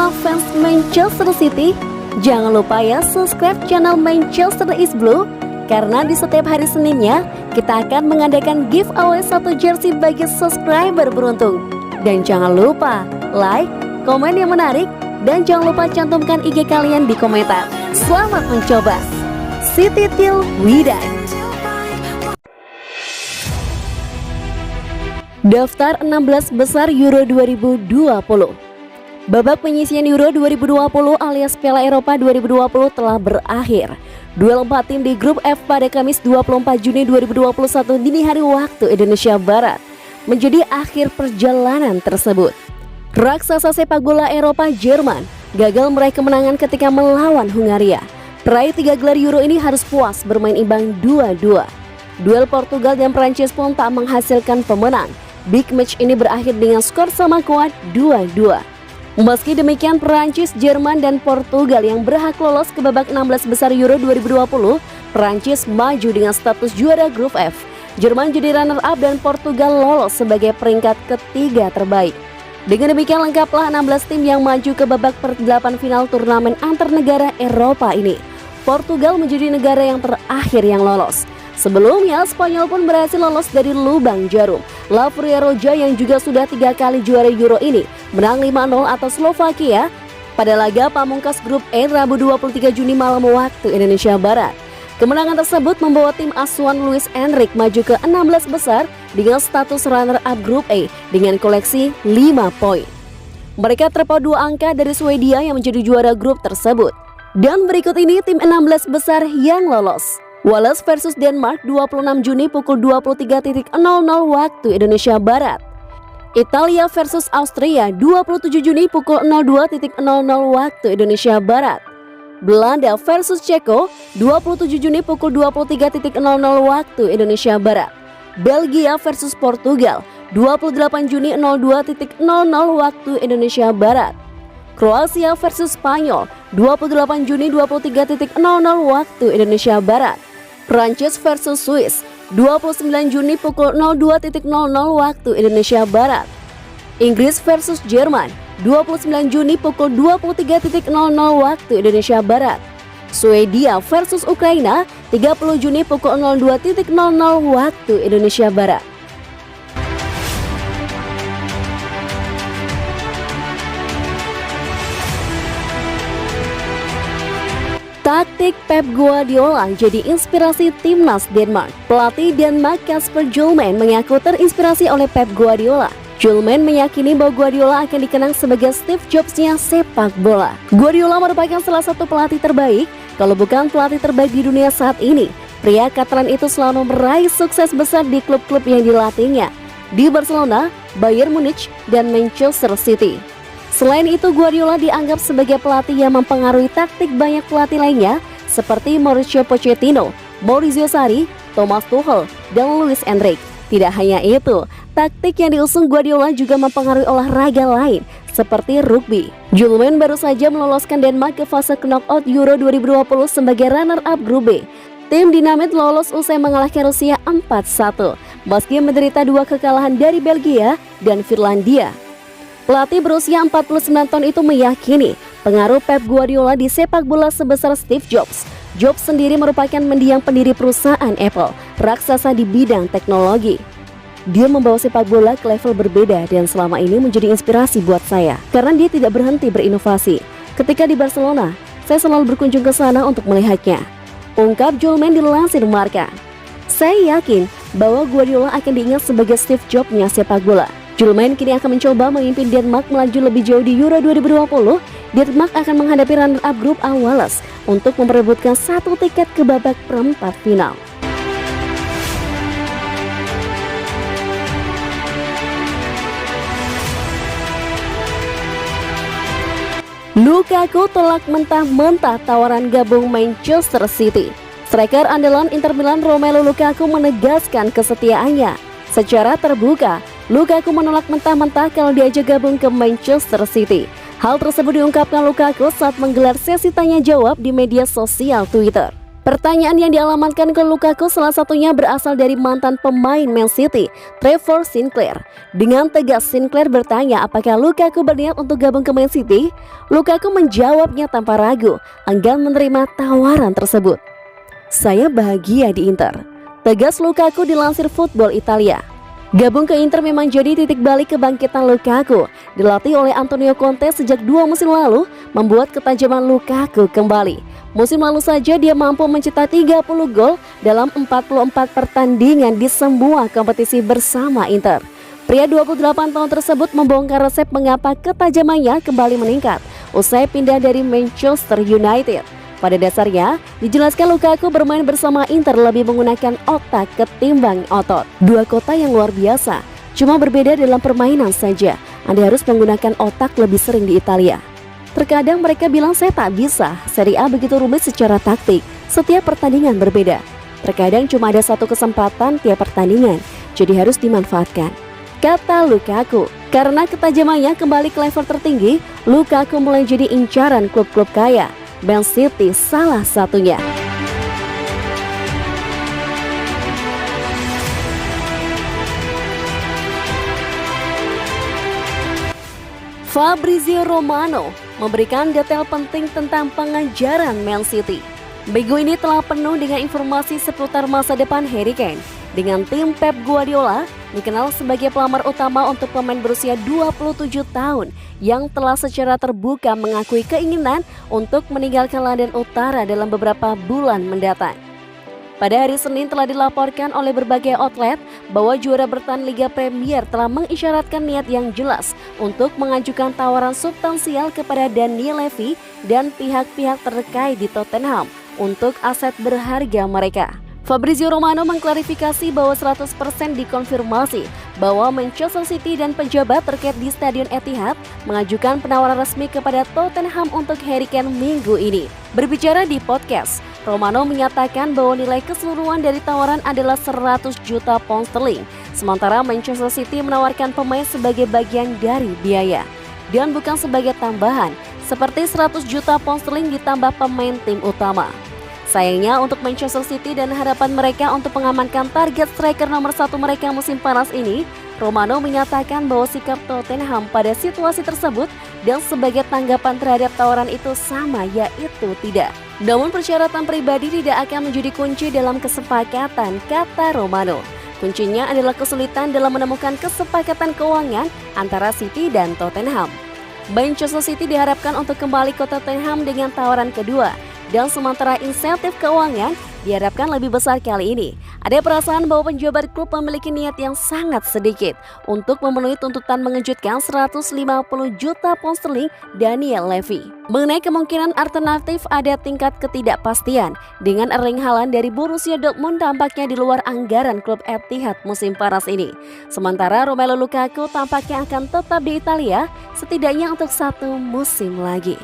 semua fans Manchester City, jangan lupa ya subscribe channel Manchester is Blue, karena di setiap hari Seninnya kita akan mengadakan giveaway 1 jersey bagi subscriber beruntung. Dan jangan lupa like, komen yang menarik, dan jangan lupa cantumkan IG kalian di komentar. Selamat mencoba. City till we die. Daftar 16 besar Euro 2020. Babak penyisian Euro 2020 alias Piala Eropa 2020 telah berakhir. Duel 4 tim di grup F pada Kamis 24 Juni 2021 dini hari waktu Indonesia Barat menjadi akhir perjalanan tersebut. Raksasa sepak bola Eropa Jerman gagal meraih kemenangan ketika melawan Hungaria. Peraih 3 gelar Euro ini harus puas bermain imbang 2-2. Duel Portugal dan Prancis pun tak menghasilkan pemenang. Big match ini berakhir dengan skor sama kuat 2-2. Meski demikian, Prancis, Jerman, dan Portugal yang berhak lolos ke babak 16 besar Euro 2020, Prancis maju dengan status juara grup F. Jerman jadi runner-up dan Portugal lolos sebagai peringkat ketiga terbaik. Dengan demikian lengkaplah 16 tim yang maju ke babak per-8 final turnamen antar negara Eropa ini. Portugal menjadi negara yang terakhir yang lolos. Sebelumnya, Spanyol pun berhasil lolos dari lubang jarum. La Roja yang juga sudah 3 kali juara Euro ini menang 5-0 atas Slovakia pada laga pamungkas grup E Rabu 23 Juni malam waktu Indonesia Barat. Kemenangan tersebut membawa tim asuhan Luis Enrique maju ke 16 besar dengan status runner-up grup E dengan koleksi 5 poin. Mereka terpaut 2 angka dari Swedia yang menjadi juara grup tersebut. Dan berikut ini tim 16 besar yang lolos. Wales versus Denmark 26 Juni pukul 23.00 waktu Indonesia Barat. Italia versus Austria 27 Juni pukul 02.00 waktu Indonesia Barat. Belanda versus Ceko 27 Juni pukul 23.00 waktu Indonesia Barat. Belgia versus Portugal 28 Juni 02.00 waktu Indonesia Barat. Kroasia versus Spanyol 28 Juni 23.00 waktu Indonesia Barat. Prancis versus Swiss 29 Juni pukul 02.00 waktu Indonesia Barat. Inggris versus Jerman 29 Juni pukul 23.00 waktu Indonesia Barat. Swedia versus Ukraina 30 Juni pukul 02.00 waktu Indonesia Barat. Taktik Pep Guardiola jadi inspirasi timnas Denmark. Pelatih Denmark Kasper Hjulmand mengaku terinspirasi oleh Pep Guardiola. Hjulmand meyakini bahwa Guardiola akan dikenang sebagai Steve Jobs-nya sepak bola. Guardiola merupakan salah satu pelatih terbaik, kalau bukan pelatih terbaik di dunia saat ini. Pria Catalan itu selalu meraih sukses besar di klub-klub yang dilatihnya, di Barcelona, Bayern Munich, dan Manchester City. Selain itu, Guardiola dianggap sebagai pelatih yang mempengaruhi taktik banyak pelatih lainnya seperti Mauricio Pochettino, Maurizio Sarri, Thomas Tuchel, dan Luis Enrique. Tidak hanya itu, taktik yang diusung Guardiola juga mempengaruhi olahraga lain seperti rugby. Hjulmand baru saja meloloskan Denmark ke fase knockout Euro 2020 sebagai runner-up grup B. Tim Dinamit lolos usai mengalahkan Rusia 4-1 meski menderita 2 kekalahan dari Belgia dan Finlandia. Pelatih berusia 49 tahun itu meyakini pengaruh Pep Guardiola di sepak bola sebesar Steve Jobs. Jobs sendiri merupakan mendiang pendiri perusahaan Apple, raksasa di bidang teknologi. Dia membawa sepak bola ke level berbeda dan selama ini menjadi inspirasi buat saya karena dia tidak berhenti berinovasi. Ketika di Barcelona, saya selalu berkunjung ke sana untuk melihatnya. Ungkap Hjulmand dilansir Marca. Saya yakin bahwa Guardiola akan diingat sebagai Steve Jobs-nya sepak bola. Hjulmand kini akan mencoba memimpin Denmark melaju lebih jauh di Euro 2020. Denmark akan menghadapi runner-up grup A Wales untuk memperebutkan 1 tiket ke babak perempat final. Lukaku tolak mentah-mentah tawaran gabung Manchester City. Striker andalan Inter Milan Romelu Lukaku menegaskan kesetiaannya. Secara terbuka, Lukaku menolak mentah-mentah kalau diajak gabung ke Manchester City. Hal tersebut diungkapkan Lukaku saat menggelar sesi tanya-jawab di media sosial Twitter. Pertanyaan yang dialamatkan ke Lukaku salah satunya berasal dari mantan pemain Man City, Trevor Sinclair. Dengan tegas Sinclair bertanya apakah Lukaku berniat untuk gabung ke Man City. Lukaku menjawabnya tanpa ragu, enggan menerima tawaran tersebut. "Saya bahagia di Inter," tegas Lukaku dilansir Football Italia. Gabung ke Inter memang jadi titik balik kebangkitan Lukaku. Dilatih oleh Antonio Conte sejak 2 musim lalu, membuat ketajaman Lukaku kembali. Musim lalu saja dia mampu mencetak 30 gol dalam 44 pertandingan di semua kompetisi bersama Inter. Pria 28 tahun tersebut membongkar resep mengapa ketajamannya kembali meningkat usai pindah dari Manchester United. Pada dasarnya, dijelaskan Lukaku bermain bersama Inter lebih menggunakan otak ketimbang otot. Dua kota yang luar biasa, cuma berbeda dalam permainan saja. Anda harus menggunakan otak lebih sering di Italia. Terkadang mereka bilang saya tak bisa, Serie A begitu rumit secara taktik, setiap pertandingan berbeda. Terkadang cuma ada satu kesempatan tiap pertandingan, jadi harus dimanfaatkan, kata Lukaku. Karena ketajamannya kembali ke level tertinggi, Lukaku mulai jadi incaran klub-klub kaya. Man City salah satunya. Fabrizio Romano memberikan detail penting tentang pengajaran Man City. Minggu ini telah penuh dengan informasi seputar masa depan Harry Kane. Dengan tim Pep Guardiola, dikenal sebagai pelamar utama untuk pemain berusia 27 tahun yang telah secara terbuka mengakui keinginan untuk meninggalkan London Utara dalam beberapa bulan mendatang. Pada hari Senin telah dilaporkan oleh berbagai outlet bahwa juara bertahan Liga Premier telah mengisyaratkan niat yang jelas untuk mengajukan tawaran substansial kepada Daniel Levy dan pihak-pihak terkait di Tottenham untuk aset berharga mereka. Fabrizio Romano mengklarifikasi bahwa 100% dikonfirmasi bahwa Manchester City dan pejabat terkait di Stadion Etihad mengajukan penawaran resmi kepada Tottenham untuk Harry Kane minggu ini. Berbicara di podcast, Romano menyatakan bahwa nilai keseluruhan dari tawaran adalah 100 juta pound sterling, sementara Manchester City menawarkan pemain sebagai bagian dari biaya dan bukan sebagai tambahan, seperti 100 juta pound sterling ditambah pemain tim utama. Sayangnya untuk Manchester City dan harapan mereka untuk mengamankan target striker nomor 1 mereka musim panas ini, Romano menyatakan bahwa sikap Tottenham pada situasi tersebut dan sebagai tanggapan terhadap tawaran itu sama, yaitu tidak. Namun persyaratan pribadi tidak akan menjadi kunci dalam kesepakatan, kata Romano. Kuncinya adalah kesulitan dalam menemukan kesepakatan keuangan antara City dan Tottenham. Manchester City diharapkan untuk kembali ke Tottenham dengan tawaran kedua. Dan sementara insentif keuangan diharapkan lebih besar kali ini. Ada perasaan bahwa penjabat klub memiliki niat yang sangat sedikit untuk memenuhi tuntutan mengejutkan 150 juta pound sterling Daniel Levy. Mengenai kemungkinan alternatif, ada tingkat ketidakpastian dengan Erling Haaland dari Borussia Dortmund tampaknya di luar anggaran klub Etihad musim panas ini. Sementara Romelu Lukaku tampaknya akan tetap di Italia setidaknya untuk 1 musim lagi.